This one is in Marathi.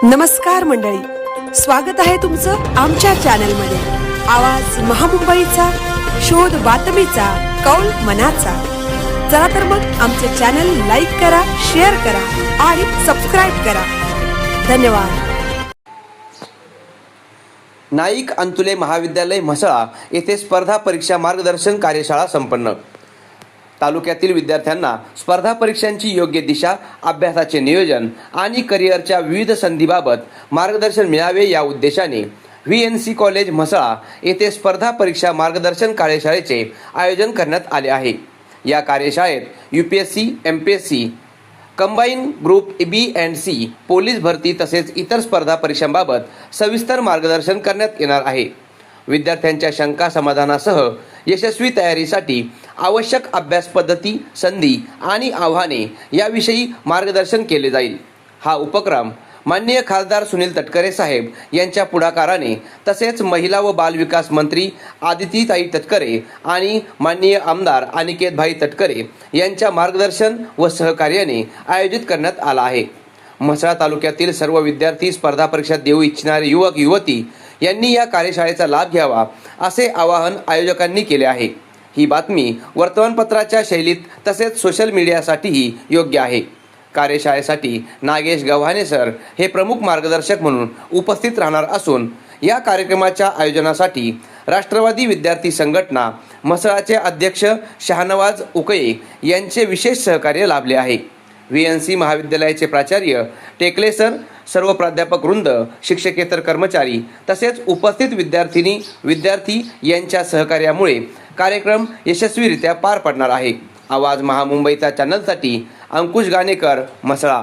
नमस्कार मंडळी, स्वागत आहे तुमचं आमच्या चॅनलमध्ये। आवाज महामुंबईचा, शोध बातमीचा, कौल मनाचा। चला तर मग आमचे चॅनल लाईक करा, शेअर करा आणि सबस्क्राइब करा। धन्यवाद। नाईक अंतुले महाविद्यालय म्हसळा येथे स्पर्धा परीक्षा मार्गदर्शन कार्यशाळा संपन्न। तालुक्यातील विद्यार्थ्यांना स्पर्धा परीक्षांची योग्य दिशा, अभ्यासाचे नियोजन आणि करिअरच्या विविध संधीबाबत मार्गदर्शन मिळावे या उद्देशाने VNC कॉलेज म्हसळा येथे स्पर्धा परीक्षा मार्गदर्शन कार्यशाळेचे आयोजन करण्यात आले आहे। या कार्यशाळेत UPSC, MPSC, combine group B&C, police भरती तसेच इतर स्पर्धा परीक्षांबाबत सविस्तर मार्गदर्शन करण्यात येणार आहे। विद्यार्थ्यांच्या शंका समाधानासह यशस्वी तयारीसाठी आवश्यक अभ्यास पद्धती, संधी आणि आव्हाने याविषयी मार्गदर्शन केले जाईल। हा उपक्रम माननीय खासदार सुनील तटकरे साहेब यांच्या पुढाकाराने तसेच महिला व बाल विकास मंत्री आदितीताई तटकरे आणि माननीय आमदार अनिकेतभाई तटकरे यांच्या मार्गदर्शन व सहकार्याने आयोजित करण्यात आला आहे। म्हसळा तालुक्यातील सर्व विद्यार्थी, स्पर्धा परीक्षा देऊ इच्छिणारे युवक युवती यांनी या कार्यशाळेचा लाभ घ्यावा असे आवाहन आयोजकांनी केले आहे। ही बातमी वर्तमानपत्राच्या शैलीत तसेच सोशल मीडियासाठीही योग्य आहे। कार्यशाळेसाठी नागेश गव्हाणे सर हे प्रमुख मार्गदर्शक म्हणून उपस्थित राहणार असून या कार्यक्रमाच्या आयोजनासाठी राष्ट्रवादी विद्यार्थी संघटना म्हसळाचे अध्यक्ष शाहनवाज उकये यांचे विशेष सहकार्य लाभले आहे। VNC महाविद्यालयाचे प्राचार्य टेकले सर, सर्व प्राध्यापक वृंद, शिक्षकेतर कर्मचारी तसेच उपस्थित विद्यार्थी यांच्या सहकार्यामुळे कार्यक्रम यशस्वीरित्या पार पडणार आहे। आवाज महामुंबईचा चॅनलसाठी अंकुश गाणेकर, म्हसळा।